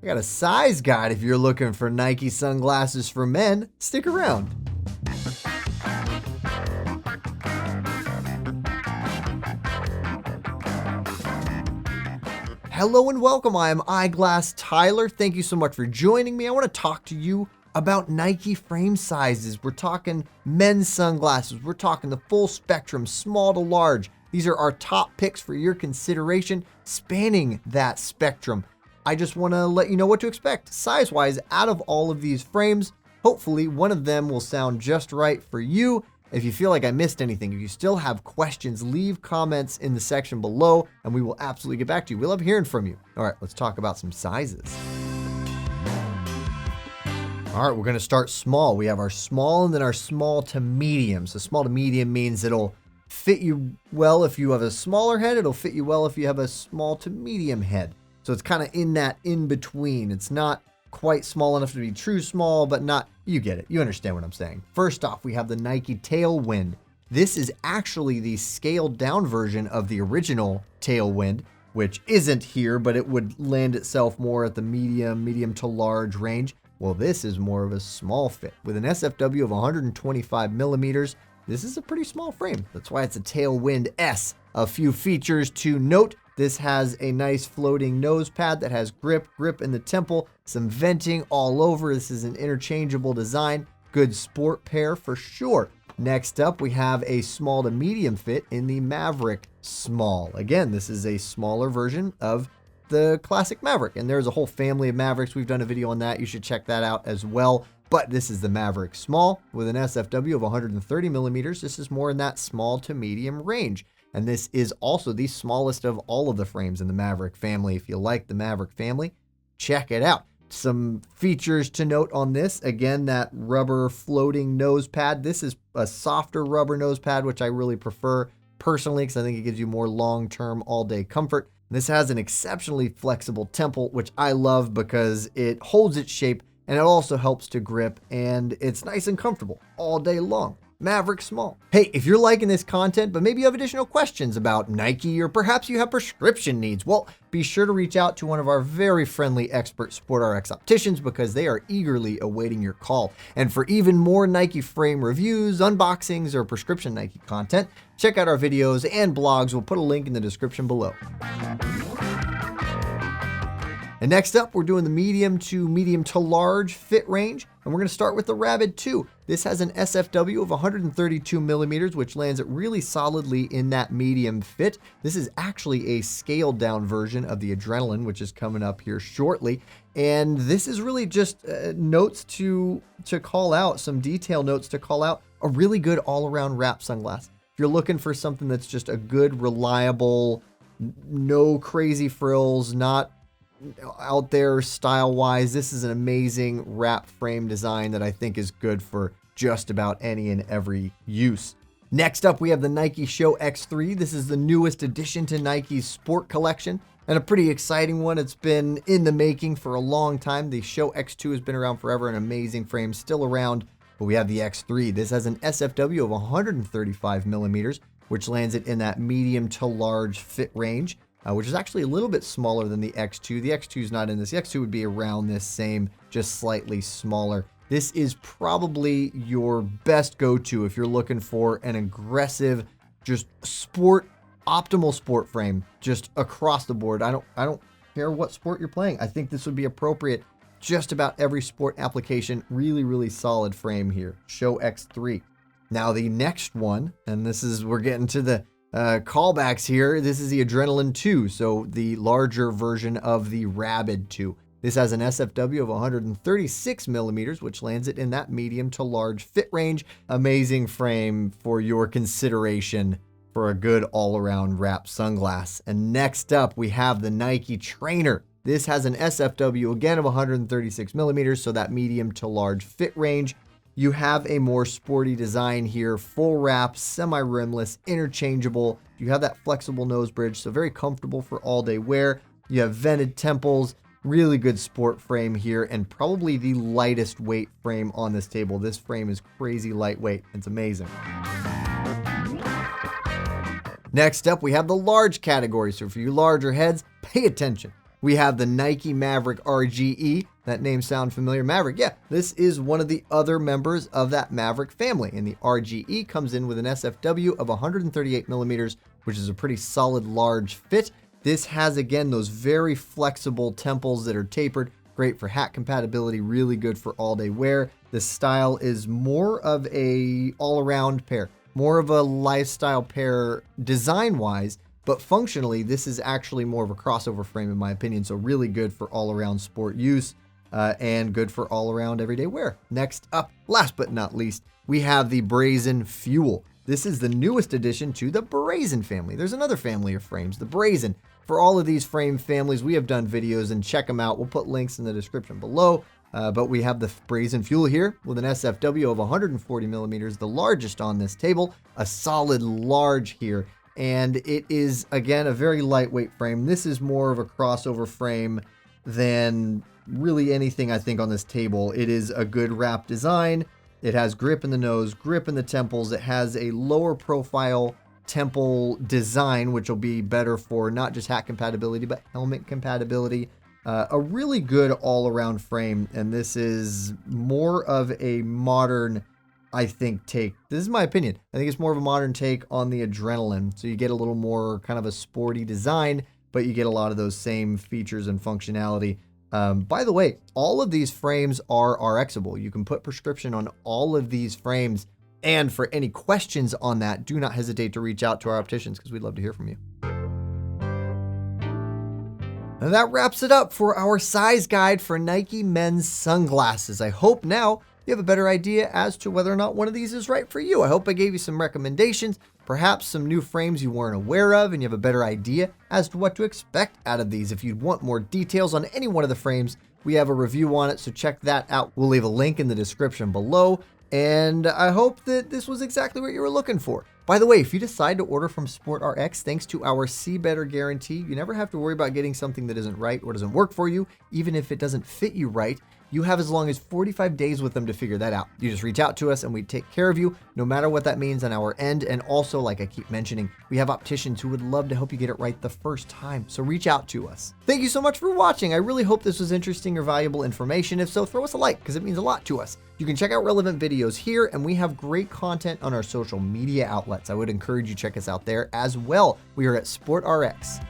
I got a size guide if you're looking for Nike sunglasses for men. Stick around. Hello and welcome. I am Eyeglass Tyler. Thank you so much for joining me. I want to talk to you about Nike frame sizes. We're talking men's sunglasses. We're talking the full spectrum, small to large. These are our top picks for your consideration, spanning that spectrum. I just want to let you know what to expect size-wise out of all of these frames. Hopefully, one of them will sound just right for you. If you feel like I missed anything, if you still have questions, leave comments in the section below and we will absolutely get back to you. We love hearing from you. All right, let's talk about some sizes. All right, we're going to start small. We have our small and then our small to medium. So small to medium means it'll fit you well if you have a smaller head. It'll fit you well if you have a small to medium head. So it's kind of in that in between. It's not quite small enough to be true small, but not, you get it. You understand what I'm saying. First off, we have the Nike Tailwind. This is actually the scaled down version of the original Tailwind, which isn't here, but it would land itself more at the medium to large range. Well, this is more of a small fit with an SFW of 125 millimeters. This is a pretty small frame. That's why it's a Tailwind S. A few features to note. This has a nice floating nose pad that has grip in the temple, some venting all over. This is an interchangeable design. Good sport pair for sure. Next up, we have a small to medium fit in the Maverick Small. Again, this is a smaller version of the classic Maverick, and there's a whole family of Mavericks. We've done a video on that. You should check that out as well. But this is the Maverick Small with an SFW of 130 millimeters. This is more in that small to medium range. And this is also the smallest of all of the frames in the Maverick family. If you like the Maverick family, check it out. Some features to note on this. Again, that rubber floating nose pad. This is a softer rubber nose pad, which I really prefer personally because I think it gives you more long-term all-day comfort. This has an exceptionally flexible temple, which I love because it holds its shape and it also helps to grip and it's nice and comfortable all day long. Maverick Small. Hey, if you're liking this content, but maybe you have additional questions about Nike or perhaps you have prescription needs, well, be sure to reach out to one of our very friendly expert SportRx opticians because they are eagerly awaiting your call. And for even more Nike frame reviews, unboxings, or prescription Nike content, check out our videos and blogs. We'll put a link in the description below. And next up, we're doing the medium to large fit range. And we're going to start with the Rabid 2. This has an SFW of 132 millimeters, which lands it really solidly in that medium fit. This is actually a scaled down version of the Adrenaline, which is coming up here shortly. And this is really just notes to call out, some detail notes to call out a really good all-around wrap sunglass. If you're looking for something that's just a good, reliable, no crazy frills, not out there style-wise, this is an amazing wrap frame design that I think is good for just about any and every use. Next up, we have the Nike Show X3. This is the newest addition to Nike's sport collection and a pretty exciting one. It's been in the making for a long time. The Show X2 has been around forever, an amazing frame, still around, but we have the X3. This has an SFW of 135 millimeters, which lands it in that medium to large fit range. Which is actually a little bit smaller than the X2. The X2 is not in this. The X2 would be around this same, just slightly smaller. This is probably your best go-to if you're looking for an aggressive, just optimal sport frame, just across the board. I don't care what sport you're playing. I think this would be appropriate just about every sport application. Really, really solid frame here. Show X3. Now the next one, and we're getting to the callbacks here. This is the Adrenaline 2, so the larger version of the Rabid 2. This has an SFW of 136 millimeters, which lands it in that medium to large fit range. Amazing frame for your consideration for a good all-around wrap sunglass. And next up, we have the Nike Trainer. This has an SFW again of 136 millimeters, so that medium to large fit range. You have a more sporty design here, full wrap, semi-rimless, interchangeable. You have that flexible nose bridge, so very comfortable for all-day wear. You have vented temples, really good sport frame here, and probably the lightest weight frame on this table. This frame is crazy lightweight. It's amazing. Next up, we have the large category. So for you larger heads, pay attention. We have the Nike Maverick RGE. That name sound familiar? Maverick, yeah. This is one of the other members of that Maverick family. And the RGE comes in with an SFW of 138 millimeters, which is a pretty solid large fit. This has, again, those very flexible temples that are tapered. Great for hat compatibility, really good for all-day wear. The style is more of a all-around pair, more of a lifestyle pair design-wise, but functionally, this is actually more of a crossover frame in my opinion, so really good for all-around sport use and good for all-around everyday wear. Next up, last but not least, we have the Brazen Fuel. This is the newest addition to the Brazen family. There's another family of frames, the Brazen. For all of these frame families, we have done videos and check them out. We'll put links in the description below. But we have the Brazen Fuel here with an SFW of 140 millimeters, the largest on this table, a solid large here. And it is, again, a very lightweight frame. This is more of a crossover frame than really anything I think on this table. It is a good wrap design. It has grip in the nose, grip in the temples. It has a lower profile temple design, which will be better for not just hat compatibility, but helmet compatibility. A really good all-around frame, and this is more of a modern, I think, take. This is my opinion. I think it's more of a modern take on the Adrenaline. So you get a little more kind of a sporty design, but you get a lot of those same features and functionality. By the way, all of these frames are RXable. You can put prescription on all of these frames. And for any questions on that, do not hesitate to reach out to our opticians because we'd love to hear from you. And that wraps it up for our size guide for Nike men's sunglasses. I hope now you have a better idea as to whether or not one of these is right for you. I hope I gave you some recommendations, perhaps some new frames you weren't aware of, and you have a better idea as to what to expect out of these. If you'd want more details on any one of the frames, we have a review on it, so check that out. We'll leave a link in the description below. And I hope that this was exactly what you were looking for. By the way, if you decide to order from SportRx, thanks to our See Better guarantee, you never have to worry about getting something that isn't right or doesn't work for you, even if it doesn't fit you right. You have as long as 45 days with them to figure that out. You just reach out to us and we take care of you, no matter what that means on our end. And also, like I keep mentioning, we have opticians who would love to help you get it right the first time. So reach out to us. Thank you so much for watching. I really hope this was interesting or valuable information. If so, throw us a like because it means a lot to us. You can check out relevant videos here, and we have great content on our social media outlets. I would encourage you to check us out there as well. We are at SportRx.